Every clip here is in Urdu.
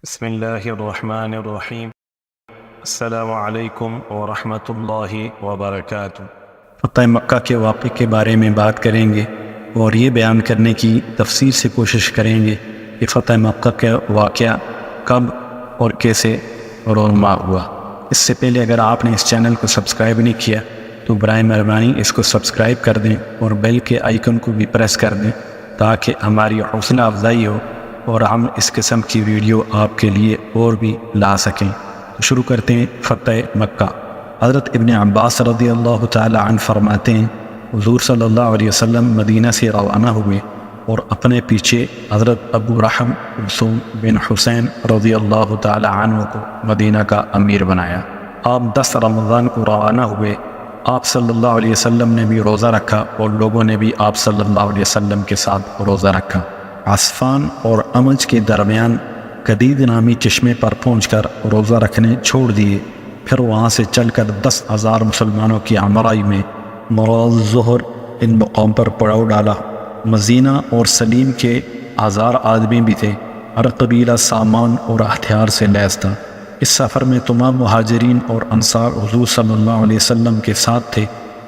بسم اللہ الرحمن الرحیم۔ السلام علیکم ورحمۃ اللہ وبرکاتہ۔ فتح مکہ کے واقعے کے بارے میں بات کریں گے اور یہ بیان کرنے کی تفصیل سے کوشش کریں گے کہ فتح مکہ کا واقعہ کب اور کیسے رونما ہوا۔ اس سے پہلے اگر آپ نے اس چینل کو سبسکرائب نہیں کیا تو برائے مہربانی اس کو سبسکرائب کر دیں اور بیل کے آئیکن کو بھی پریس کر دیں تاکہ ہماری حوصلہ افزائی ہو اور ہم اس قسم کی ویڈیو آپ کے لیے اور بھی لا سکیں۔ تو شروع کرتے ہیں فتح مکہ۔ حضرت ابن عباس رضی اللہ تعالی عنہ فرماتے ہیں حضور صلی اللہ علیہ وسلم مدینہ سے روانہ ہوئے اور اپنے پیچھے حضرت ابو رحم کلثوم بن حسین رضی اللہ تعالی عنہ کو مدینہ کا امیر بنایا۔ آپ 10 رمضان کو روانہ ہوئے۔ آپ صلی اللہ علیہ وسلم نے بھی روزہ رکھا اور لوگوں نے بھی آپ صلی اللہ علیہ وسلم کے ساتھ روزہ رکھا۔ عصفان اور امج کے درمیان قدید نامی چشمے پر پہنچ کر روزہ رکھنے چھوڑ دیے، پھر وہاں سے چل کر 10,000 مسلمانوں کی ہمراہی میں مراد ظہر ان مقام پر پڑاؤ ڈالا۔ مزینہ اور سلیم کے 1000 آدمی بھی تھے، ہر قبیلہ سامان اور ہتھیار سے لیس تھا۔ اس سفر میں تمام مہاجرین اور انصار حضور صلی اللہ علیہ وسلم کے ساتھ تھے،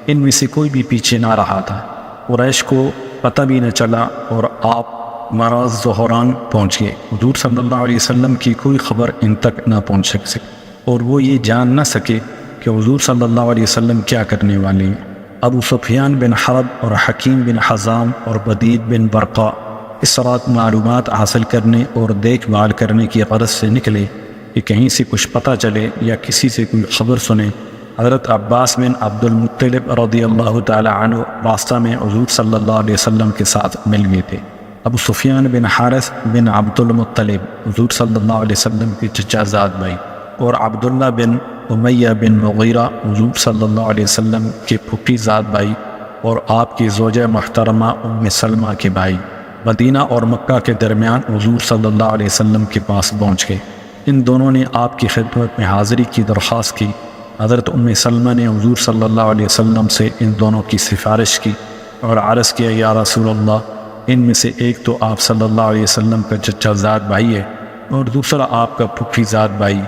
ان میں سے کوئی بھی پیچھے نہ رہا تھا۔ قریش کو پتہ بھی نہ چلا اور آپ مراز ظہران پہنچ گئے۔ حضور صلی اللہ علیہ وسلم کی کوئی خبر ان تک نہ پہنچ سکی اور وہ یہ جان نہ سکے کہ حضور صلی اللہ علیہ وسلم کیا کرنے والے ہیں۔ ابو سفیان بن حرب اور حکیم بن حزام اور بدید بن برقا اس رات معلومات حاصل کرنے اور دیکھ بھال کرنے کی غرض سے نکلے کہ کہیں سے کچھ پتہ چلے یا کسی سے کوئی خبر سنے۔ حضرت عباس بن عبد المطلب رضی اللہ تعالی عنہ راستہ میں حضور صلی اللہ علیہ وسلم کے ساتھ مل گئے تھے۔ ابو سفیان بن حارث بن عبد المطلب حضور صلی اللہ علیہ وسلم کے چچا زاد بھائی، اور عبداللہ بن امیہ بن مغیرہ حضور صلی اللہ علیہ وسلم کے پھوپھی زاد بھائی اور آپ کی زوجہ محترمہ ام سلمہ کے بھائی، مدینہ اور مکہ کے درمیان حضور صلی اللہ علیہ وسلم کے پاس پہنچ گئے۔ ان دونوں نے آپ کی خدمت میں حاضری کی درخواست کی۔ حضرت ام سلمہ نے حضور صلی اللہ علیہ وسلم سے ان دونوں کی سفارش کی اور عرض کیا، یا رسول اللہ، ان میں سے ایک تو آپ صلی اللہ علیہ وسلم کا چچا زاد بھائی ہے اور دوسرا آپ کا پھوپھی زاد بھائی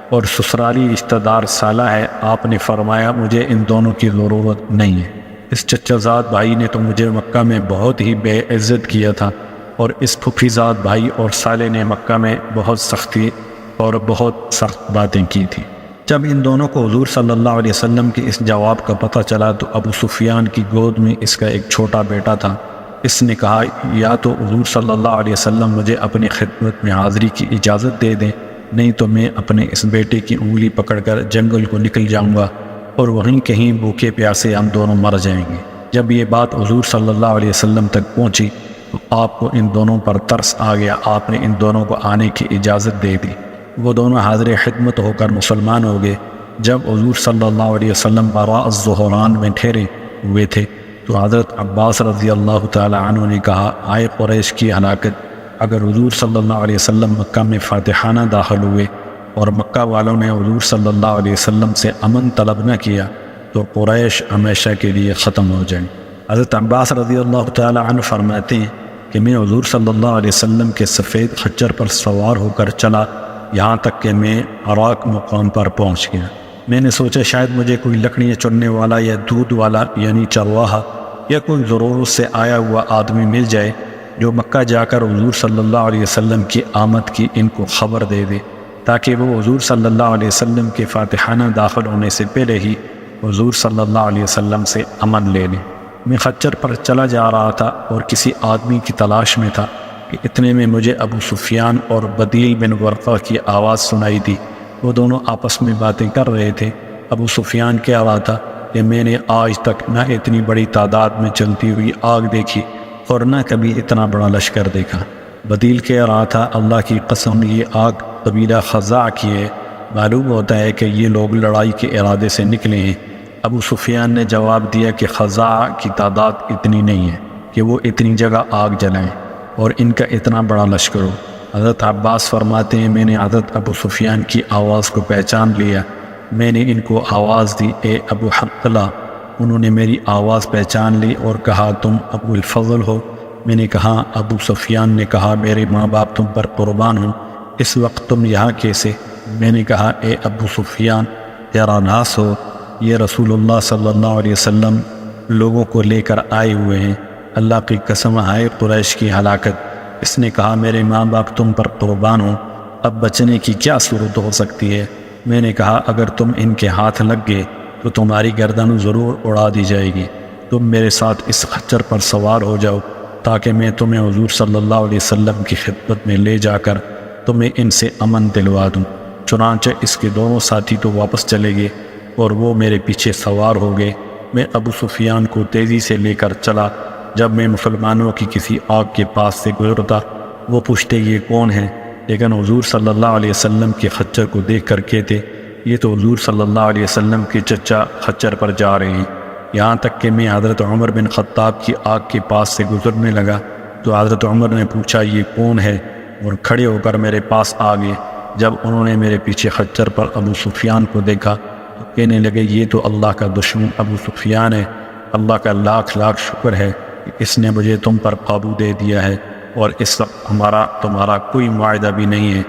اور سسرالی رشتہ دار سالہ ہے۔ آپ نے فرمایا مجھے ان دونوں کی ضرورت نہیں ہے۔ اس چچا زاد بھائی نے تو مجھے مکہ میں بہت ہی بے عزت کیا تھا اور اس پھوپھی زاد بھائی اور سالے نے مکہ میں بہت سختی اور بہت سخت باتیں کی تھیں۔ جب ان دونوں کو حضور صلی اللہ علیہ وسلم کے اس جواب کا پتہ چلا تو ابو سفیان کی گود میں اس کا ایک چھوٹا بیٹا تھا۔ اس نے کہا، یا تو حضور صلی اللہ علیہ وسلم مجھے اپنی خدمت میں حاضری کی اجازت دے دیں، نہیں تو میں اپنے اس بیٹے کی انگلی پکڑ کر جنگل کو نکل جاؤں گا اور وہیں کہیں بھوکے پیاسے ہم دونوں مر جائیں گے۔ جب یہ بات حضور صلی اللہ علیہ وسلم تک پہنچی تو آپ کو ان دونوں پر ترس آ گیا۔ آپ نے ان دونوں کو آنے کی اجازت دے دی۔ وہ دونوں حاضر خدمت ہو کر مسلمان ہو گئے۔ جب حضور صلی اللہ علیہ وسلم براء الظہران میں ٹھہرے ہوئے تھے تو حضرت عباس رضی اللہ تعالی عنہ نے کہا، آئے قریش کی ہلاکت! اگر حضور صلی اللہ علیہ وسلم مکہ میں فاتحانہ داخل ہوئے اور مکہ والوں نے حضور صلی اللہ علیہ وسلم سے امن طلب نہ کیا تو قریش ہمیشہ کے لیے ختم ہو جائیں۔ حضرت عباس رضی اللہ تعالی عنہ فرماتے ہیں کہ میں حضور صلی اللہ علیہ وسلم کے سفید خچر پر سوار ہو کر چلا یہاں تک کہ میں عراق مقام پر پہنچ گیا۔ میں نے سوچا شاید مجھے کوئی لکڑیاں چننے والا یا دودھ والا یعنی چرواہا یا کوئی ضرورت سے آیا ہوا آدمی مل جائے جو مکہ جا کر حضور صلی اللہ علیہ وسلم کی آمد کی ان کو خبر دے دے تاکہ وہ حضور صلی اللہ علیہ وسلم کے فاتحانہ داخل ہونے سے پہلے ہی حضور صلی اللہ علیہ وسلم سے امن لے لیں۔ میں خچر پر چلا جا رہا تھا اور کسی آدمی کی تلاش میں تھا کہ اتنے میں مجھے ابو سفیان اور بدیل بن ورقہ کی آواز سنائی دی۔ وہ دونوں آپس میں باتیں کر رہے تھے۔ ابو سفیان کہہ رہا تھا کہ میں نے آج تک نہ اتنی بڑی تعداد میں چلتی ہوئی آگ دیکھی اور نہ کبھی اتنا بڑا لشکر دیکھا۔ بدیل کہہ رہا تھا، اللہ کی قسم یہ آگ قبیلہ خزاع کی ہے، معلوم ہوتا ہے کہ یہ لوگ لڑائی کے ارادے سے نکلے ہیں۔ ابو سفیان نے جواب دیا کہ خزاع کی تعداد اتنی نہیں ہے کہ وہ اتنی جگہ آگ جلائیں اور ان کا اتنا بڑا لشکر ہو۔ حضرت عباس فرماتے ہیں میں نے حضرت ابو سفیان کی آواز کو پہچان لیا۔ میں نے ان کو آواز دی، اے ابو حنظلہ۔ انہوں نے میری آواز پہچان لی اور کہا، تم ابو الفضل ہو؟ میں نے کہا۔ ابو سفیان نے کہا، میرے ماں باپ تم پر قربان ہوں، اس وقت تم یہاں کیسے؟ میں نے کہا اے ابو سفیان ذرا ناس ہو، یہ رسول اللہ صلی اللہ علیہ وسلم لوگوں کو لے کر آئے ہوئے ہیں، اللہ کی قسم ہے قریش کی ہلاکت۔ اس نے کہا میرے ماں باپ تم پر قربان ہوں، اب بچنے کی کیا صورت ہو سکتی ہے؟ میں نے کہا اگر تم ان کے ہاتھ لگ گئے تو تمہاری گردن ضرور اڑا دی جائے گی، تم میرے ساتھ اس خچر پر سوار ہو جاؤ تاکہ میں تمہیں حضور صلی اللہ علیہ وسلم کی خدمت میں لے جا کر تمہیں ان سے امن دلوا دوں۔ چنانچہ اس کے دونوں ساتھی تو واپس چلے گئے اور وہ میرے پیچھے سوار ہو گئے۔ میں ابو سفیان کو تیزی سے لے کر چلا۔ جب میں مسلمانوں کی کسی آگ کے پاس سے گزرتا وہ پوچھتے یہ کون ہے، لیکن حضور صلی اللہ علیہ وسلم کے خچر کو دیکھ کر کہتے یہ تو حضور صلی اللہ علیہ وسلم کے چچا خچر پر جا رہے ہیں۔ یہاں تک کہ میں حضرت عمر بن خطاب کی آگ کے پاس سے گزرنے لگا تو حضرت عمر نے پوچھا یہ کون ہے، اور کھڑے ہو کر میرے پاس آ گئے۔ جب انہوں نے میرے پیچھے خچر پر ابو سفیان کو دیکھا تو کہنے لگے یہ تو اللہ کا دشمن ابو سفیان ہے، اللہ کا لاکھ لاکھ شکر ہے کہ اس نے مجھے تم پر قابو دے دیا ہے، اور اس وقت ہمارا تمہارا کوئی معاہدہ بھی نہیں ہے۔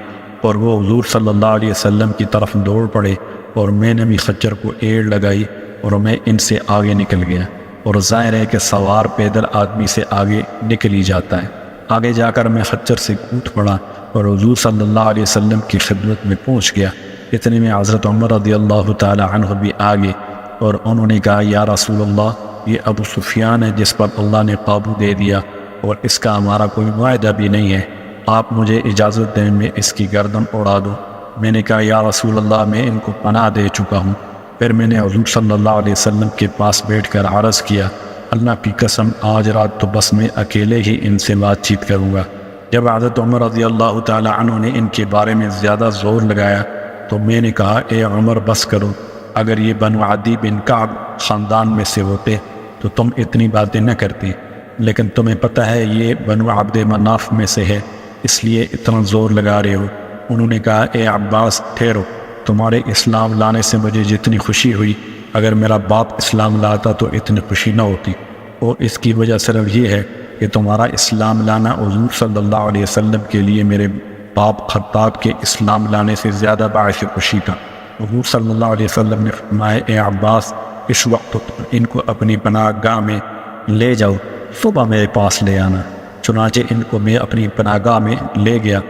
اور وہ حضور صلی اللہ علیہ وسلم کی طرف دوڑ پڑے اور میں نے بھی خچر کو ایڑ لگائی اور میں ان سے آگے نکل گیا، اور ظاہر ہے کہ سوار پیدل آدمی سے آگے نکل ہی جاتا ہے۔ آگے جا کر میں خچر سے کود پڑا اور حضور صلی اللہ علیہ وسلم کی خدمت میں پہنچ گیا۔ اتنے میں حضرت عمر رضی اللہ تعالی عنہ بھی آگے، اور انہوں نے کہا یا رسول اللہ یہ ابو سفیان ہے جس پر اللہ نے قابو دے دیا، اور اس کا ہمارا کوئی معاہدہ بھی نہیں ہے، آپ مجھے اجازت دیں میں اس کی گردن اڑا دوں۔ میں نے کہا یا رسول اللہ میں ان کو پناہ دے چکا ہوں۔ پھر میں نے حضور صلی اللہ علیہ وسلم کے پاس بیٹھ کر عرض کیا اللہ کی قسم آج رات تو بس میں اکیلے ہی ان سے بات چیت کروں گا۔ جب حضرت عمر رضی اللہ تعالی عنہ نے ان کے بارے میں زیادہ زور لگایا تو میں نے کہا اے عمر بس کرو، اگر یہ بنو عدی بن کعب خاندان میں سے ہوتے تو تم اتنی باتیں نہ کرتے، لیکن تمہیں پتہ ہے یہ بنو عبد مناف میں سے ہے، اس لیے اتنا زور لگا رہے ہو۔ انہوں نے کہا اے عباس ٹھہرو، تمہارے اسلام لانے سے مجھے جتنی خوشی ہوئی اگر میرا باپ اسلام لاتا تو اتنی خوشی نہ ہوتی، اور اس کی وجہ صرف یہ ہے کہ تمہارا اسلام لانا حضور صلی اللہ علیہ وسلم کے لیے میرے باپ خطاب کے اسلام لانے سے زیادہ باعث خوشی تھا۔ حضور صلی اللہ علیہ وسلم نے فرمایا اے عباس اس وقت تم ان کو اپنی پناہ گاہ میں لے جاؤ، صبح میرے پاس لے آنا۔ چنانچہ ان کو میں اپنی پناہ گاہ میں لے گیا،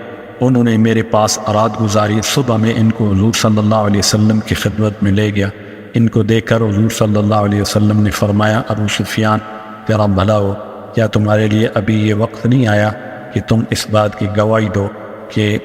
انہوں نے میرے پاس رات گزاری۔ صبح میں ان کو حضور صلی اللہ علیہ وسلم کی خدمت میں لے گیا۔ ان کو دیکھ کر حضور صلی اللہ علیہ وسلم نے فرمایا ابو سفیان تیرا بھلا ہو، کیا تمہارے لیے ابھی یہ وقت نہیں آیا کہ تم اس بات کی گواہی دو کہ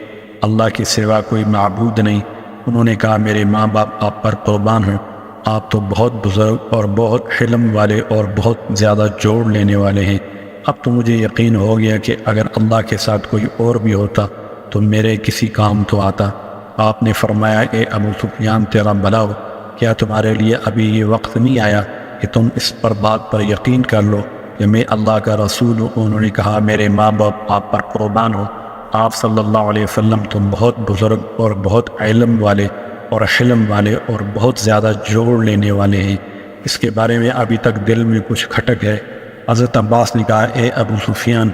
اللہ کے سوا کوئی معبود نہیں؟ انہوں نے کہا میرے ماں باپ آپ پر قربان ہوں، آپ تو بہت بزرگ اور بہت حلم والے اور بہت زیادہ جوڑ لینے والے ہیں۔ اب تو مجھے یقین ہو گیا کہ اگر اللہ کے ساتھ کوئی اور بھی ہوتا تو میرے کسی کام تو آتا۔ آپ نے فرمایا اے ابو سفیان تیرا بھلا ہو، کیا تمہارے لیے ابھی یہ وقت نہیں آیا کہ تم اس پر بات پر یقین کر لو کہ میں اللہ کا رسول ہوں؟ انہوں نے کہا میرے ماں باپ آپ پر قربان ہو، آپ صلی اللہ علیہ وسلم تو بہت بزرگ اور بہت علم والے اور حلم والے اور بہت زیادہ جوڑ لینے والے ہیں، اس کے بارے میں ابھی تک دل میں کچھ کھٹک ہے۔ حضرت عباس نے کہا اے ابو سفیان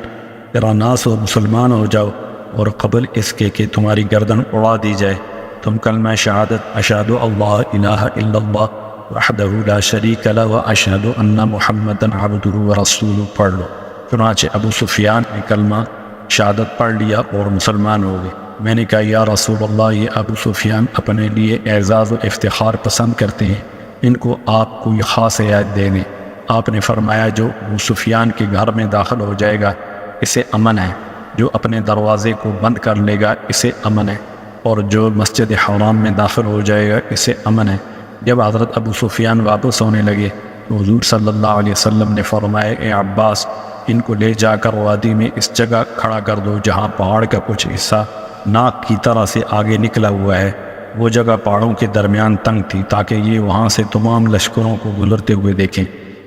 تیرا ناس ہو، مسلمان ہو جاؤ، اور قبل اس کے کہ تمہاری گردن اڑا دی جائے تم کلمہ شہادت اشہد اللہ الہ الا اللہ وحدہ لا شریک لہ واشہد ان محمدا عبدہ ورسولہ پڑھ لو۔ چنانچہ ابو سفیان نے کلمہ شہادت پڑھ لیا اور مسلمان ہو گئے۔ میں نے کہا یا رسول اللہ یہ ابو سفیان اپنے لیے اعزاز و افتخار پسند کرتے ہیں، ان کو آپ کوئی خاص ہدایت دے دیں۔ آپ نے فرمایا جو ابو سفیان کے گھر میں داخل ہو جائے گا اسے امن ہے، جو اپنے دروازے کو بند کر لے گا اسے امن ہے، اور جو مسجد حرام میں داخل ہو جائے گا اسے امن ہے۔ جب حضرت ابو سفیان واپس ہونے لگے تو حضور صلی اللہ علیہ وسلم نے فرمایا اے عباس ان کو لے جا کر وادی میں اس جگہ کھڑا کر دو جہاں پہاڑ کا کچھ حصہ ناک کی طرح سے آگے نکلا ہوا ہے۔ وہ جگہ پہاڑوں کے درمیان تنگ تھی تاکہ یہ وہاں سے تمام لشکروں کو گزرتے ہوئے دیکھیں۔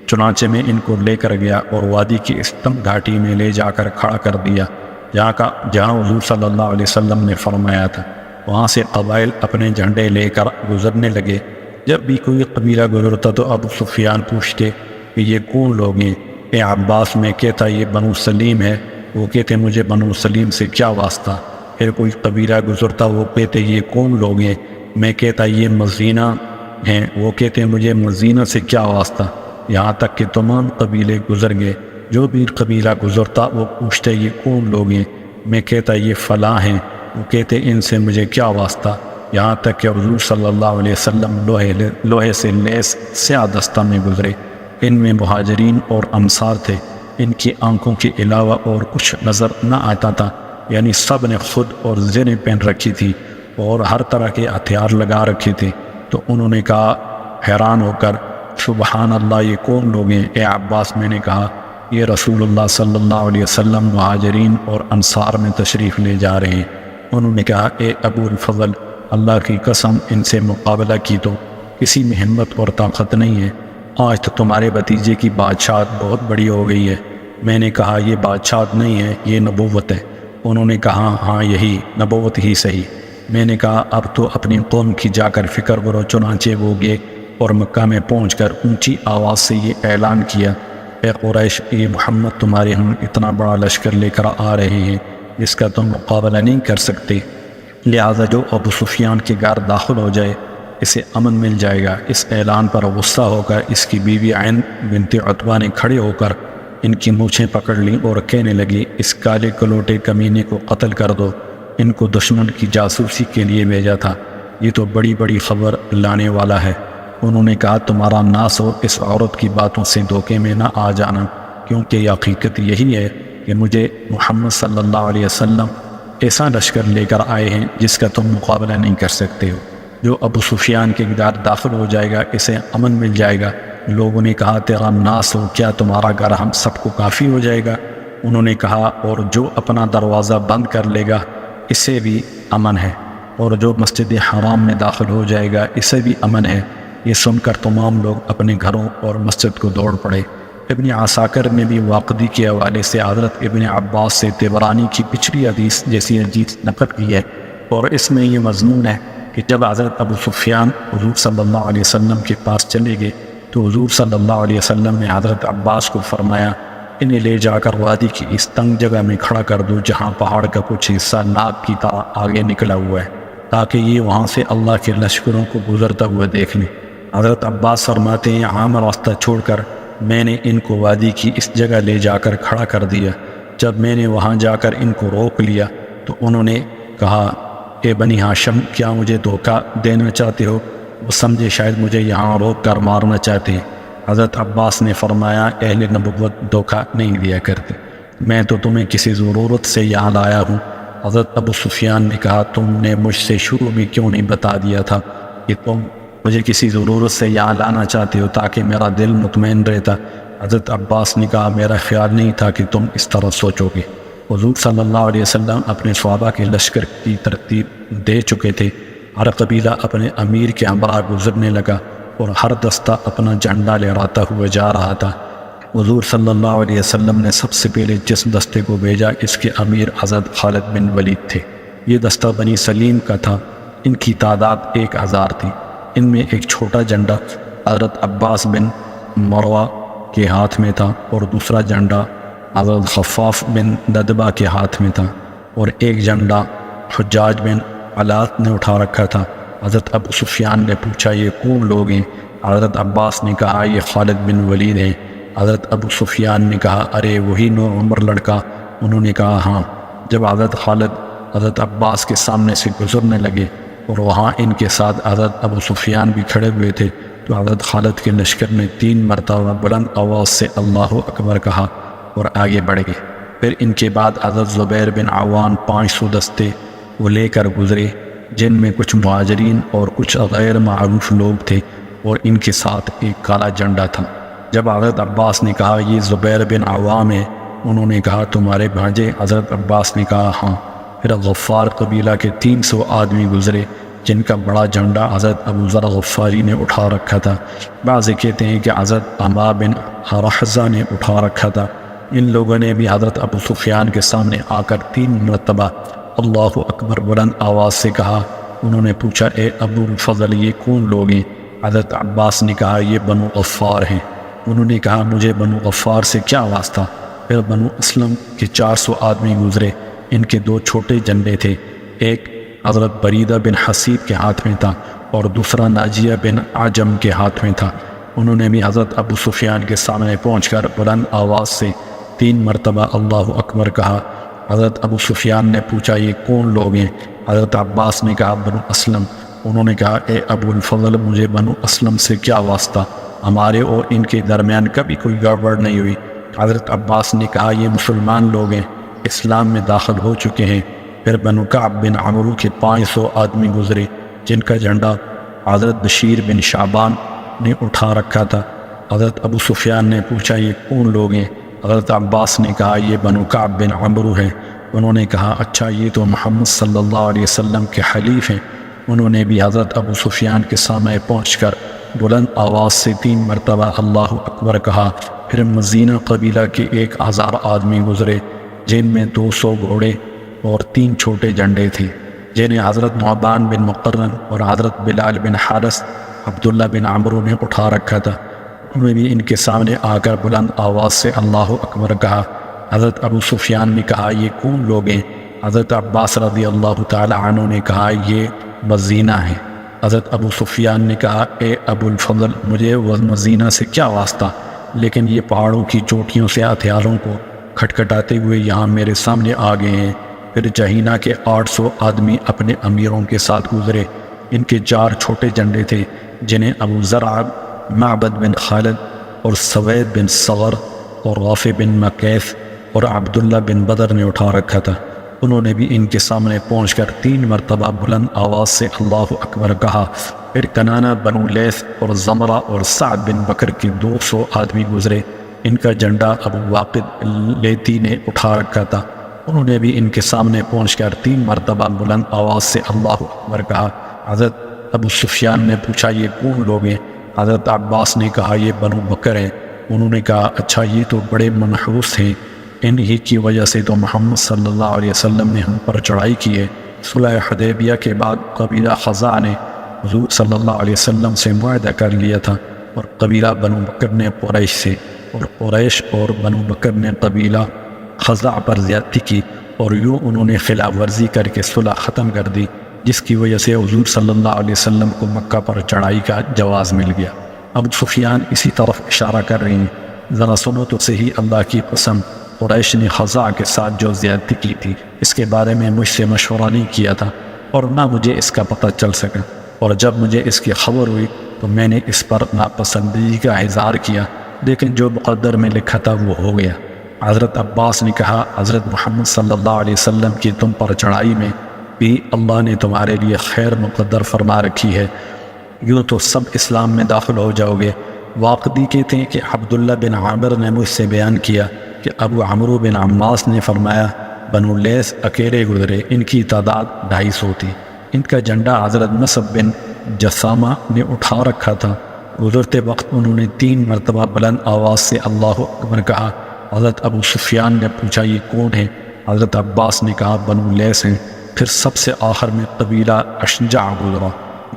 چنانچہ میں ان کو لے کر گیا اور وادی کی اس تنگ گھاٹی میں لے جا کر کھڑا کر دیا جہاں حضور صلی اللہ علیہ وسلم نے فرمایا تھا۔ وہاں سے قبائل اپنے جھنڈے لے کر گزرنے لگے۔ جب بھی کوئی قبیلہ گزرتا تو ابو سفیان پوچھتے کہ یہ کون لوگ ہیں؟ اے عباس میں کہتا یہ بنو سلیم ہے، وہ کہتے مجھے بنو سلیم سے کیا واسطہ؟ پھر کوئی قبیلہ گزرتا، وہ کہتے یہ کون لوگ ہیں؟ میں کہتا یہ مزینہ ہیں۔ وہ کہتے مجھے مزینہ سے کیا واسطہ؟ یہاں تک کہ تمام قبیلے گزر گئے۔ جو بھی قبیلہ گزرتا وہ پوچھتے یہ کون لوگ ہیں؟ میں کہتا یہ فلاں ہیں۔ وہ کہتے ان سے مجھے کیا واسطہ؟ یہاں تک کہ حضور صلی اللہ علیہ وسلم لوہے سے لیس سیاہ دستہ میں گزرے۔ ان میں مہاجرین اور انصار تھے۔ ان کی آنکھوں کے علاوہ اور کچھ نظر نہ آتا تھا، یعنی سب نے خود اور زریں پہن رکھی تھی اور ہر طرح کے ہتھیار لگا رکھے تھے۔ تو انہوں نے کہا حیران ہو کر، سبحان اللہ، یہ کون لوگ ہیں؟ اے عباس، میں نے کہا یہ رسول اللہ صلی اللہ علیہ وسلم مہاجرین اور انصار میں تشریف لے جا رہے ہیں۔ انہوں نے کہا اے ابو الفضل، اللہ کی قسم ان سے مقابلہ کی تو کسی میں ہمت اور طاقت نہیں ہے۔ آج تو تمہارے بھتیجے کی بادشاہت بہت بڑی ہو گئی ہے۔ میں نے کہا یہ بادشاہت نہیں ہے، یہ نبوت ہے۔ انہوں نے کہا ہاں یہی نبوت ہی صحیح۔ میں نے کہا اب تو اپنی قوم کی جا کر فکر کرو۔ چنانچہ وہ گئے اور مکہ میں پہنچ کر اونچی آواز سے یہ اعلان کیا، اے قریش، یہ محمد تمہارے ہم اتنا بڑا لشکر لے کر آ رہے ہیں جس کا تم مقابلہ نہیں کر سکتے، لہذا جو ابو سفیان کے گھر داخل ہو جائے اسے امن مل جائے گا۔ اس اعلان پر غصہ ہو کر اس کی بیوی عین بنت عتبہ نے کھڑے ہو کر ان کی مونچھیں پکڑ لیں اور کہنے لگی اس کالے کلوٹے کمینے کو قتل کر دو، ان کو دشمن کی جاسوسی کے لیے بھیجا تھا، یہ تو بڑی بڑی خبر لانے والا ہے۔ انہوں نے کہا تمہارا ناس ہو اس عورت کی باتوں سے دھوکے میں نہ آ جانا، کیونکہ یہ حقیقت یہی ہے کہ مجھے محمد صلی اللہ علیہ وسلم ایسا لشکر لے کر آئے ہیں جس کا تم مقابلہ نہیں کر سکتے ہو۔ جو ابو سفیان کے گھر داخل ہو جائے گا اسے امن مل جائے گا۔ لوگوں نے کہا تیرا ناس ہو، کیا تمہارا گھر ہم سب کو کافی ہو جائے گا؟ انہوں نے کہا اور جو اپنا دروازہ بند کر لے گا اسے بھی امن ہے، اور جو مسجد حرام میں داخل ہو جائے گا اسے بھی امن ہے۔ یہ سن کر تمام لوگ اپنے گھروں اور مسجد کو دوڑ پڑے۔ ابن عساکر نے بھی واقعی کے حوالے سے حضرت ابن عباس سے طبرانی کی پچھلی حدیث جیسی حدیث نقل کی ہے، اور اس میں یہ مضمون ہے کہ جب حضرت ابو سفیان حضور صلی اللہ علیہ وسلم کے پاس چلے گئے تو حضور صلی اللہ علیہ وسلم نے حضرت عباس کو فرمایا انہیں لے جا کر وادی کی اس تنگ جگہ میں کھڑا کر دو جہاں پہاڑ کا کچھ حصہ ناک کی طرح آگے نکلا ہوا ہے، تاکہ یہ وہاں سے اللہ کے لشکروں کو گزرتا ہوا دیکھ لیں۔ حضرت عباس فرماتے ہیں عام راستہ چھوڑ کر میں نے ان کو وادی کی اس جگہ لے جا کر کھڑا کر دیا۔ جب میں نے وہاں جا کر ان کو روک لیا تو انہوں نے کہا اے بنی ہاشم، کیا مجھے دھوکہ دینا چاہتے ہو؟ وہ سمجھے شاید مجھے یہاں روک کر مارنا چاہتے ہیں۔ حضرت عباس نے فرمایا اہل نبوت دھوکہ نہیں دیا کرتے، میں تو تمہیں کسی ضرورت سے یہاں لایا ہوں۔ حضرت ابو سفیان نے کہا تم نے مجھ سے شروع میں کیوں نہیں بتا دیا تھا کہ تم مجھے کسی ضرورت سے یہاں لانا چاہتے ہو تاکہ میرا دل مطمئن رہتا؟ حضرت عباس نے کہا میرا خیال نہیں تھا کہ تم اس طرح سوچو گے۔ حضور صلی اللہ علیہ وسلم اپنے صحابہ کے لشکر کی ترتیب دے چکے تھے۔ ہر قبیلہ اپنے امیر کے ہمراہ گزرنے لگا اور ہر دستہ اپنا جھنڈا لہراتا ہوا جا رہا تھا۔ حضور صلی اللہ علیہ وسلم نے سب سے پہلے جس دستے کو بھیجا اس کے امیر حضرت خالد بن ولید تھے۔ یہ دستہ بنی سلیم کا تھا، ان کی تعداد 1000 تھی۔ ان میں ایک چھوٹا جھنڈا حضرت عباس بن مروہ کے ہاتھ میں تھا اور دوسرا جھنڈا حضرت خفاف بن ندبہ کے ہاتھ میں تھا، اور ایک جھنڈا حجاج بن علات نے اٹھا رکھا تھا۔ حضرت ابو سفیان نے پوچھا یہ کون لوگ ہیں؟ حضرت عباس نے کہا یہ خالد بن ولید ہیں۔ حضرت ابو سفیان نے کہا ارے وہی نو عمر لڑکا؟ انہوں نے کہا ہاں۔ جب حضرت خالد حضرت عباس کے سامنے سے گزرنے لگے اور وہاں ان کے ساتھ حضرت ابو سفیان بھی کھڑے ہوئے تھے تو حضرت خالد کے لشکر نے 3 مرتبہ بلند آواز سے اللہ اکبر کہا اور آگے بڑھ گئے۔ پھر ان کے بعد حضرت زبیر بن عوان 500 دستے وہ لے کر گزرے، جن میں کچھ مہاجرین اور کچھ غیر معروف لوگ تھے، اور ان کے ساتھ ایک کالا جھنڈا تھا۔ جب حضرت عباس نے کہا یہ زبیر بن عوام ہے، انہوں نے کہا تمہارے بھانجے؟ حضرت عباس نے کہا ہاں۔ پھر غفار قبیلہ کے 300 آدمی گزرے جن کا بڑا جھنڈا حضرت ابو ذر غفاری نے اٹھا رکھا تھا۔ بعض کہتے ہیں کہ حضرت عمار بن رحزہ نے اٹھا رکھا تھا۔ ان لوگوں نے بھی حضرت ابو سفیان کے سامنے آ کر 3 مرتبہ اللہ اکبر بلند آواز سے کہا۔ انہوں نے پوچھا اے ابو الفضل یہ کون لوگ ہیں؟ حضرت عباس نے کہا یہ بنو غفار ہیں۔ انہوں نے کہا مجھے بنو غفار سے کیا واسطہ؟ پھر بنو اسلم کے 400 آدمی گزرے ان کے 2 چھوٹے جھنڈے تھے، ایک حضرت بریدہ بن حسیب کے ہاتھ میں تھا اور دوسرا ناجیہ بن عجم کے ہاتھ میں تھا۔ انہوں نے بھی حضرت ابو سفیان کے سامنے پہنچ کر بلند آواز سے 3 مرتبہ اللہ اکبر کہا۔ حضرت ابو سفیان نے پوچھا یہ کون لوگ ہیں؟ حضرت عباس نے کہا بنو اسلم۔ انہوں نے کہا اے ابو الفضل مجھے بنو اسلم سے کیا واسطہ؟ ہمارے اور ان کے درمیان کبھی کوئی گڑبڑ نہیں ہوئی۔ حضرت عباس نے کہا یہ مسلمان لوگ ہیں، اسلام میں داخل ہو چکے ہیں۔ پھر بنو کعب بن عمرو کے 500 آدمی گزرے جن کا جھنڈا حضرت بشیر بن شعبان نے اٹھا رکھا تھا۔ حضرت ابو سفیان نے پوچھا یہ کون لوگ ہیں؟ حضرت عباس نے کہا یہ بنو کعب بن عمرو ہیں۔ انہوں نے کہا اچھا یہ تو محمد صلی اللہ علیہ وسلم کے حلیف ہیں۔ انہوں نے بھی حضرت ابو سفیان کے سامنے پہنچ کر بلند آواز سے 3 مرتبہ اللہ اکبر کہا۔ پھر مزینہ قبیلہ کے 1000 آدمی گزرے جن میں 200 گھوڑے اور 3 چھوٹے جھنڈے تھے جنہیں حضرت نعبان بن مقرن اور حضرت بلال بن حارث عبداللہ بن عمرو نے اٹھا رکھا تھا۔ انہوں نے بھی ان کے سامنے آ کر بلند آواز سے اللہ اکبر کہا۔ حضرت ابو سفیان نے کہا یہ کون لوگ ہیں؟ حضرت عباس رضی اللہ تعالی عنہ نے کہا یہ مزینہ ہیں۔ حضرت ابو سفیان نے کہا اے ابو الفضل مجھے وہ مزینہ سے کیا واسطہ، لیکن یہ پہاڑوں کی چوٹیوں سے ہتھیاروں کو کھٹکھٹاتے ہوئے یہاں میرے سامنے آ گئے ہیں۔ پھر جہینہ کے 800 آدمی اپنے امیروں کے ساتھ گزرے۔ ان کے 4 چھوٹے جھنڈے تھے جنہیں ابو زرع، معبد بن خالد اور سوید بن صغر اور رافع بن مکیث اور عبداللہ بن بدر نے اٹھا رکھا تھا۔ انہوں نے بھی ان کے سامنے پہنچ کر 3 مرتبہ بلند آواز سے اللہ اکبر کہا۔ پھر کنانہ، بنو لیث اور زمرہ اور سعد بن بکر کے 200 آدمی گزرے۔ ان کا جھنڈا ابو واقد لیتی نے اٹھا رکھا تھا۔ انہوں نے بھی ان کے سامنے پہنچ کر 3 مرتبہ بلند آواز سے اللہ اکبر کہا۔ حضرت ابو سفیان نے پوچھا یہ کون لوگ ہیں؟ حضرت عباس نے کہا یہ بنو بکر ہیں۔ انہوں نے کہا اچھا یہ تو بڑے منحوس ہیں، ان ہی کی وجہ سے تو محمد صلی اللہ علیہ وسلم نے ہم پر چڑھائی کی ہے۔ صلح حدیبیہ کے بعد قبیلہ خزاع نے حضور صلی اللہ علیہ وسلم سے معاہدہ کر لیا تھا اور قبیلہ بنو بکر نے قریش سے، اور قریش اور بنو بکر نے قبیلہ خزاع پر زیادتی کی، اور یوں انہوں نے خلاف ورزی کر کے صلح ختم کر دی، جس کی وجہ سے حضور صلی اللہ علیہ وسلم کو مکہ پر چڑھائی کا جواز مل گیا۔ ابو سفیان اسی طرف اشارہ کر رہے ہیں، ذرا سنو تو صحیح اللہ کی قسم، قریش نے خزاع کے ساتھ جو زیادتی کی تھی اس کے بارے میں مجھ سے مشورہ نہیں کیا تھا اور نہ مجھے اس کا پتہ چل سکا، اور جب مجھے اس کی خبر ہوئی تو میں نے اس پر ناپسندگی کا اظہار کیا، لیکن جو مقدر میں لکھا تھا وہ ہو گیا۔ حضرت عباس نے کہا حضرت محمد صلی اللہ علیہ وسلم کی تم پر چڑھائی میں بھی اللہ نے تمہارے لیے خیر مقدر فرما رکھی ہے، یوں تو سب اسلام میں داخل ہو جاؤ گے۔ واقعی کہتے ہیں کہ عبداللہ بن عامر نے مجھ سے بیان کیا کہ ابو عمرو بن عماس نے فرمایا بنو لیث اکیلے گزرے، ان کی تعداد 250 تھی۔ ان کا جھنڈا حضرت نصب بن جسامہ نے اٹھا رکھا تھا۔ گزرتے وقت انہوں نے 3 مرتبہ بلند آواز سے اللہ اکبر کہا۔ حضرت ابو سفیان نے پوچھا یہ کون ہیں؟ حضرت عباس نے کہا بنو لیث ہیں۔ پھر سب سے آخر میں قبیلہ اشجع گزرا،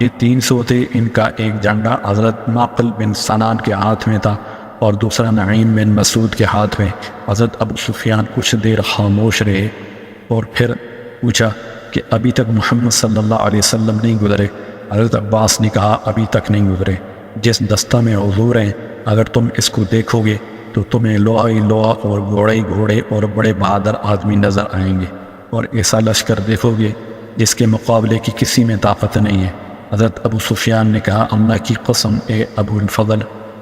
یہ 300 تھے۔ ان کا ایک جھنڈا حضرت معقل بن سنان کے ہاتھ میں تھا اور دوسرا نعیم بن مسعود کے ہاتھ میں۔ حضرت ابو سفیان کچھ دیر خاموش رہے اور پھر پوچھا کہ ابھی تک محمد صلی اللہ علیہ وسلم نہیں گزرے؟ حضرت عباس نے کہا ابھی تک نہیں گزرے۔ جس دستہ میں حضور ہیں اگر تم اس کو دیکھو گے تو تمہیں لوہا ہی لوہا اور گھوڑے ہی گھوڑے اور بڑے بہادر آدمی نظر آئیں گے، اور ایسا لشکر دیکھو گے جس کے مقابلے کی کسی میں طاقت نہیں ہے۔ حضرت ابو سفیان نے کہا اللہ کی قسم اے ابو الفضل،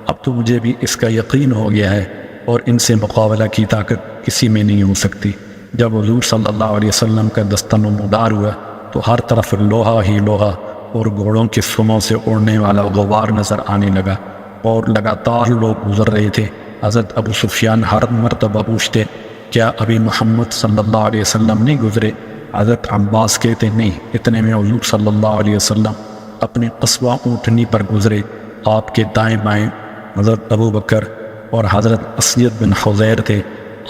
اب تو مجھے بھی اس کا یقین ہو گیا ہے اور ان سے مقابلہ کی طاقت کسی میں نہیں ہو سکتی۔ جب حضور صلی اللہ علیہ وسلم کا دستہ نمودار ہوا تو ہر طرف لوہا ہی لوہا اور گھوڑوں کے سموں سے اڑنے والا غبار نظر آنے لگا، اور لگاتار لوگ گزر رہے تھے۔ حضرت ابو سفیان ہر مرتبہ پوچھتے کیا ابھی محمد صلی اللہ علیہ وسلم نہیں گزرے؟ حضرت عباس کہتے نہیں۔ اتنے میں حضور صلی اللہ علیہ وسلم اپنی قصبہ اونٹنی پر گزرے۔ آپ کے دائیں بائیں حضرت ابو بکر اور حضرت اسید بن حضیر تھے۔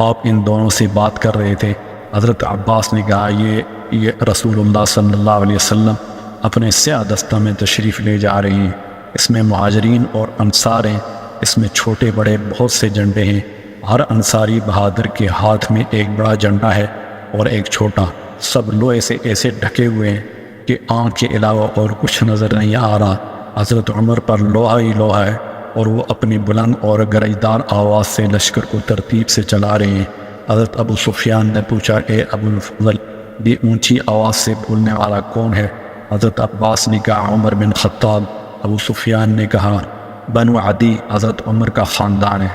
آپ ان دونوں سے بات کر رہے تھے۔ حضرت عباس نے کہا یہ رسول اللہ صلی اللہ علیہ وسلم اپنے سیاہ دستہ میں تشریف لے جا رہے ہیں، اس میں مہاجرین اور انصار ہیں، اس میں چھوٹے بڑے بہت سے جھنڈے ہیں۔ ہر انصاری بہادر کے ہاتھ میں ایک بڑا جھنڈا ہے اور ایک چھوٹا، سب لوہے سے ایسے ڈھکے ہوئے ہیں کہ آنکھ کے علاوہ اور کچھ نظر نہیں آ رہا۔ حضرت عمر پر لوہا ہی لوہا ہے اور وہ اپنی بلند اور گرجدار آواز سے لشکر کو ترتیب سے چلا رہے ہیں۔ حضرت ابو سفیان نے پوچھا، اے ابو الفضل، یہ اونچی آواز سے بولنے والا کون ہے؟ حضرت عباس نے کہا، عمر بن خطاب۔ ابو سفیان نے کہا، بنو عدی حضرت عمر کا خاندان ہے۔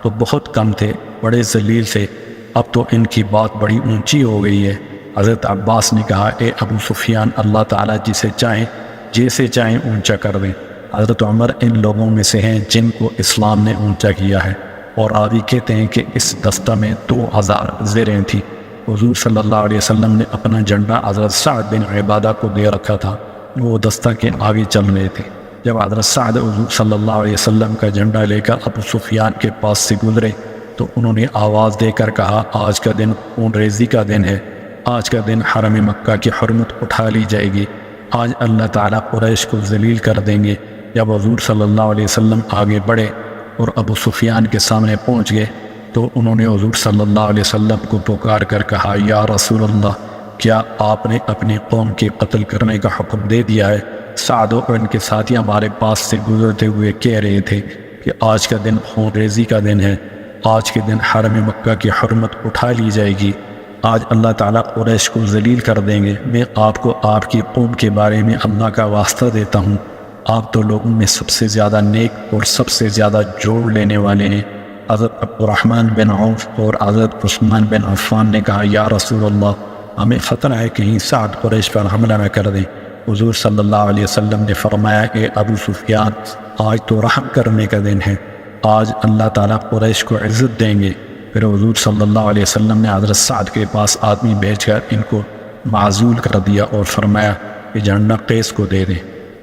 تو بہت کم تھے، بڑے ذلیل تھے، اب تو ان کی بات بڑی اونچی ہو گئی ہے۔ حضرت عباس نے کہا، اے ابو سفیان، اللہ تعالیٰ جسے چاہیں جیسے چاہیں اونچا کر دیں۔ حضرت عمر ان لوگوں میں سے ہیں جن کو اسلام نے اونچا کیا ہے، اور راوی کہتے ہیں کہ اس دستہ میں 2000 زریں تھیں۔ حضور صلی اللہ علیہ وسلم نے اپنا جھنڈا حضرت سعد بن عبادہ کو دے رکھا تھا، وہ دستہ کے آگے چل رہے تھے۔ جب حضرت سعد حضور صلی اللہ علیہ وسلم کا جھنڈا لے کر ابو سفیان کے پاس سے گزرے تو انہوں نے آواز دے کر کہا، آج کا دن خون ریزی کا دن ہے، آج کا دن حرم مکہ کی حرمت اٹھا لی جائے گی، آج اللہ تعالیٰ قریش کو ذلیل کر دیں گے۔ جب حضور صلی اللہ علیہ وسلم آگے بڑھے اور ابو سفیان کے سامنے پہنچ گئے تو انہوں نے حضور صلی اللہ علیہ وسلم کو پکار کر کہا، یا رسول اللہ، کیا آپ نے اپنی قوم کے قتل کرنے کا حکم دے دیا ہے؟ سعد اور ان کے ساتھی ہمارے پاس سے گزرتے ہوئے کہہ رہے تھے کہ آج کا دن خون ریزی کا دن ہے، آج کے دن حرم مکہ کی حرمت اٹھا لی جائے گی، آج اللہ تعالیٰ قریش کو ذلیل کر دیں گے۔ میں آپ کو آپ کی قوم کے بارے میں اللہ کا واسطہ دیتا ہوں، آپ تو لوگوں میں سب سے زیادہ نیک اور سب سے زیادہ جوڑ لینے والے ہیں۔ حضرت عبد الرحمن بن عوف اور حضرت عثمان بن عفان نے کہا، یا رسول اللہ، ہمیں خطرہ ہے کہیں سعد قریش پر حملہ نہ کر دیں۔ حضور صلی اللہ علیہ وسلم نے فرمایا کہ ابو سفیان، آج تو رحم کرنے کا دن ہے، آج اللہ تعالیٰ قریش کو عزت دیں گے۔ پھر حضور صلی اللہ علیہ وسلم نے حضرت سعد کے پاس آدمی بھیج کر ان کو معزول کر دیا اور فرمایا کہ جھنڈا قیس کو دے دیں۔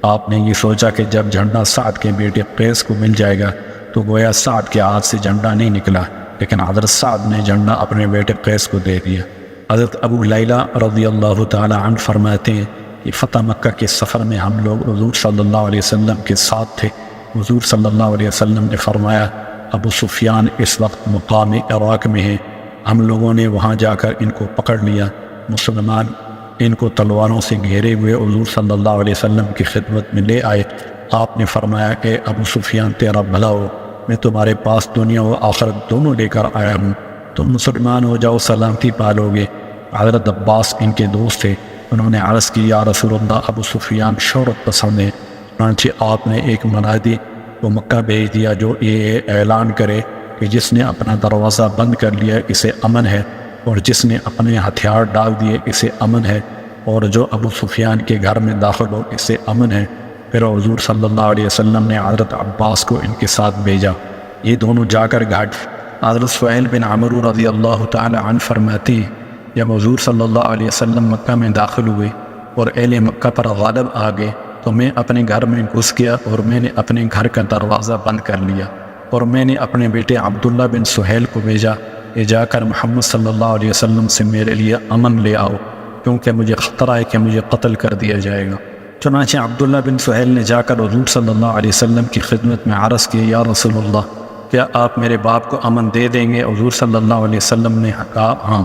آپ نے یہ سوچا کہ جب جھنڈا سعد کے بیٹے قیس کو مل جائے گا تو گویا سعد کے ہاتھ سے جھنڈا نہیں نکلا، لیکن حضرت سعد نے جھنڈا اپنے بیٹے قیس کو دے دیا۔ حضرت ابو لیلہ رضی اللہ تعالی عنہ فرماتے ہیں کہ فتح مکہ کے سفر میں ہم لوگ حضور صلی اللہ علیہ وسلم کے ساتھ تھے۔ حضور صلی اللہ علیہ وسلم نے فرمایا، ابو سفیان اس وقت مقام عراق میں ہیں، ہم لوگوں نے وہاں جا کر ان کو پکڑ لیا۔ مسلمان ان کو تلواروں سے گھیرے ہوئے حضور صلی اللہ علیہ وسلم کی خدمت میں لے آئے۔ آپ نے فرمایا کہ ابو سفیان، تیرا بھلا ہو، میں تمہارے پاس دنیا و آخرت دونوں لے کر آیا ہوں، تم مسلمان ہو جاؤ، سلامتی پالو گے۔ حضرت عباس ان کے دوست تھے، انہوں نے عرض کی، یا رسول اللہ، ابو سفیان شہرت پسند ہے، چنانچہ آپ نے ایک منادی کو مکہ بھیج دیا جو یہ اعلان کرے کہ جس نے اپنا دروازہ بند کر لیا اسے امن ہے، اور جس نے اپنے ہتھیار ڈال دیے اسے امن ہے، اور جو ابو سفیان کے گھر میں داخل ہو اسے امن ہے۔ پھر حضور صلی اللہ علیہ وسلم نے حضرت عباس کو ان کے ساتھ بھیجا، یہ دونوں جا کر گھاٹ۔ حضرت سہیل بن عمرو رضی اللہ تعالی عنہ فرماتے ہیں، جب حضور صلی اللہ علیہ وسلم مکہ میں داخل ہوئے اور اہل مکہ پر غالب آ گئے تو میں اپنے گھر میں گھس گیا اور میں نے اپنے گھر کا دروازہ بند کر لیا، اور میں نے اپنے بیٹے عبداللہ بن سہیل کو بھیجا کہ جا کر محمد صلی اللہ علیہ وسلم سے میرے لیے امن لے آؤ، کیونکہ مجھے خطرہ ہے کہ مجھے قتل کر دیا جائے گا۔ چنانچہ عبداللہ بن سہیل نے جا کر حضور صلی اللہ علیہ وسلم کی خدمت میں عرض کیا، یا رسول اللہ، کیا آپ میرے باپ کو امن دے دیں گے؟ حضور صلی اللہ علیہ وسلم نے کہا، ہاں،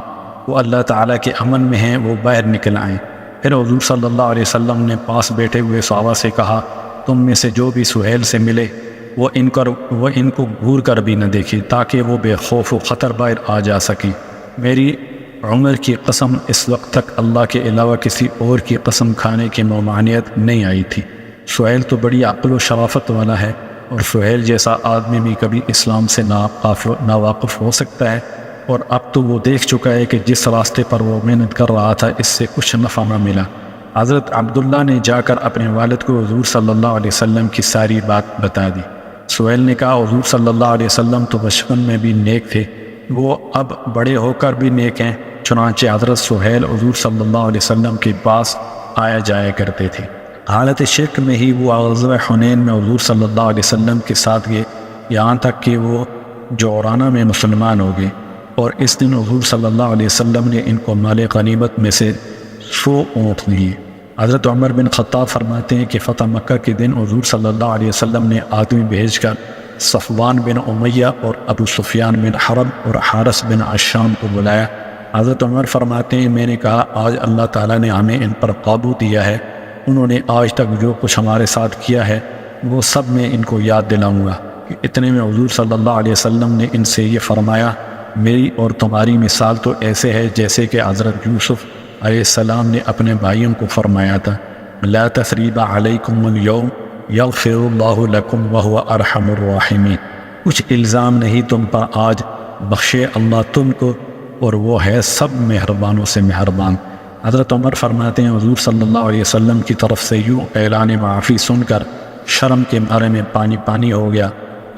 وہ اللہ تعالیٰ کے امن میں ہیں، وہ باہر نکل آئیں۔ پھر حضور صلی اللہ علیہ وسلم نے پاس بیٹھے ہوئے صحابہ سے کہا، تم میں سے جو بھی سہیل سے ملے وہ ان کو گھور کر بھی نہ دیکھے تاکہ وہ بے خوف و خطر باہر آ جا سکیں۔ میری عمر کی قسم، اس وقت تک اللہ کے علاوہ کسی اور کی قسم کھانے کی ممانعت نہیں آئی تھی۔ سہیل تو بڑی عقل و شرافت والا ہے، اور سہیل جیسا آدمی بھی کبھی اسلام سے ناواقف ہو سکتا ہے، اور اب تو وہ دیکھ چکا ہے کہ جس راستے پر وہ محنت کر رہا تھا اس سے کچھ نفع نہ ملا۔ حضرت عبداللہ نے جا کر اپنے والد کو حضور صلی اللہ علیہ وسلم کی ساری بات بتا دی۔ سہیل نے کہا، حضور صلی اللہ علیہ وسلم تو بچپن میں بھی نیک تھے، وہ اب بڑے ہو کر بھی نیک ہیں۔ چنانچہ حضرت سہیل حضور صلی اللہ علیہ وسلم کے پاس آیا جایا کرتے تھے۔ حالت شرک میں ہی وہ غزوہ حنین میں حضور صلی اللہ علیہ وسلم کے ساتھ گئے، یہاں تک کہ وہ جعرانہ میں مسلمان ہو گئے، اور اس دن حضور صلی اللہ علیہ وسلم نے ان کو مال غنیمت میں سے 100 اونٹ دیے۔ حضرت عمر بن خطاب فرماتے ہیں کہ فتح مکہ کے دن حضور صلی اللہ علیہ وسلم نے آدمی بھیج کر صفوان بن امیہ اور ابو سفیان بن حرب اور حارث بن عشام کو بلایا حضرت عمر فرماتے ہیں میں نے کہا آج اللہ تعالیٰ نے ہمیں ان پر قابو دیا ہے، انہوں نے آج تک جو کچھ ہمارے ساتھ کیا ہے وہ سب میں ان کو یاد دلاؤں گا۔ اتنے میں حضور صلی اللہ علیہ وسلم نے ان سے یہ فرمایا میری اور تمہاری مثال تو ایسے ہے جیسے کہ حضرت یوسف علیہ السلام نے اپنے بھائیوں کو فرمایا تھا لا تثریب علیکم اليوم یغفر اللہ لکم وہو ارحم الراحمین، کچھ الزام نہیں تم پر آج، بخشے اللہ تم کو اور وہ ہے سب مہربانوں سے مہربان۔ حضرت عمر فرماتے ہیں حضور صلی اللہ علیہ وسلم کی طرف سے یوں اعلان معافی سن کر شرم کے مارے میں پانی پانی ہو گیا،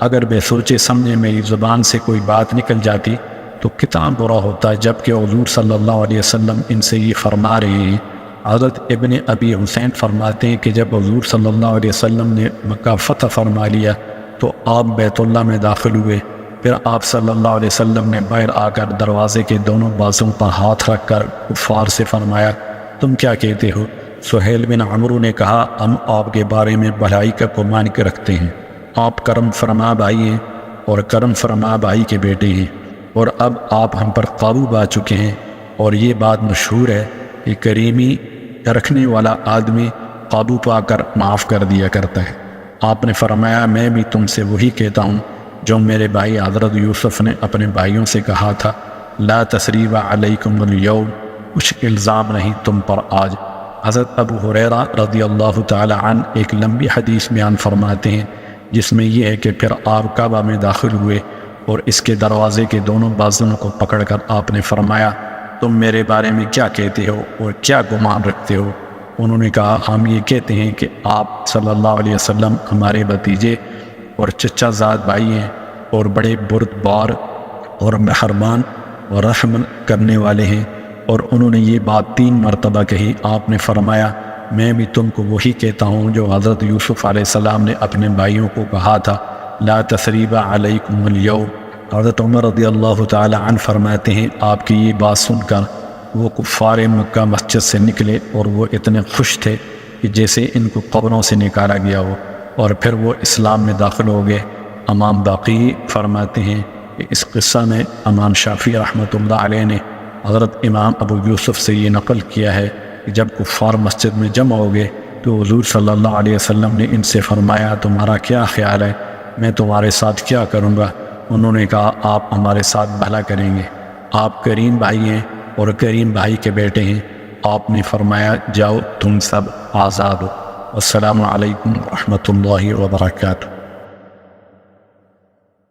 اگر بے سوچے سمجھے میری زبان سے کوئی بات نکل جاتی تو کتنا برا ہوتا، جبکہ حضور صلی اللہ علیہ وسلم ان سے یہ فرما رہے ہیں۔ حضرت ابن ابی حسین فرماتے ہیں کہ جب حضور صلی اللہ علیہ وسلم نے مکہ فتح فرما لیا تو آپ بیت اللہ میں داخل ہوئے، پھر آپ صلی اللہ علیہ وسلم نے باہر آ کر دروازے کے دونوں بازوں پر ہاتھ رکھ کر کفار سے فرمایا تم کیا کہتے ہو؟ سہیل بن عمرو نے کہا ہم آپ کے بارے میں بھلائی کا گمان کے رکھتے ہیں، آپ کرم فرما بھائی ہیں اور کرم فرما بھائی کے بیٹے ہیں، اور اب آپ ہم پر قابو پا چکے ہیں، اور یہ بات مشہور ہے کہ کریمی رکھنے والا آدمی قابو پا کر معاف کر دیا کرتا ہے۔ آپ نے فرمایا میں بھی تم سے وہی کہتا ہوں جو میرے بھائی حضرت یوسف نے اپنے بھائیوں سے کہا تھا لا تثریب علیکم اليوم، کچھ الزام نہیں تم پر آج۔ حضرت ابو ہریرہ رضی اللہ تعالی عنہ ایک لمبی حدیث بیان فرماتے ہیں جس میں یہ ہے کہ پھر آپ کعبہ میں داخل ہوئے اور اس کے دروازے کے دونوں بازوں کو پکڑ کر آپ نے فرمایا تم میرے بارے میں کیا کہتے ہو اور کیا گمان رکھتے ہو؟ انہوں نے کہا ہم یہ کہتے ہیں کہ آپ صلی اللہ علیہ وسلم ہمارے بھتیجے اور چچا زاد بھائی ہیں اور بڑے بردبار اور مہربان اور رحم کرنے والے ہیں، اور انہوں نے یہ بات 3 مرتبہ کہی۔ آپ نے فرمایا میں بھی تم کو وہی کہتا ہوں جو حضرت یوسف علیہ السلام نے اپنے بھائیوں کو کہا تھا لا تثریب علیکم اليوم۔ حضرت عمر رضی اللہ تعالی عنہ فرماتے ہیں آپ کی یہ بات سن کر وہ کفار مکہ مسجد سے نکلے اور وہ اتنے خوش تھے کہ جیسے ان کو قبروں سے نکالا گیا ہو، اور پھر وہ اسلام میں داخل ہو گئے۔ امام باقی فرماتے ہیں کہ اس قصہ میں امام شافعی رحمۃ اللہ علیہ نے حضرت امام ابو یوسف سے یہ نقل کیا ہے کہ جب کفار مسجد میں جمع ہو گئے تو حضور صلی اللہ علیہ وسلم نے ان سے فرمایا تمہارا کیا خیال ہے، میں تمہارے ساتھ کیا کروں گا؟ انہوں نے کہا آپ ہمارے ساتھ بھلا کریں گے، آپ کریم بھائی ہیں اور کریم بھائی کے بیٹے ہیں۔ آپ نے فرمایا جاؤ تم سب آزاد ہو۔ السلام علیکم ورحمۃ اللہ وبرکاتہ۔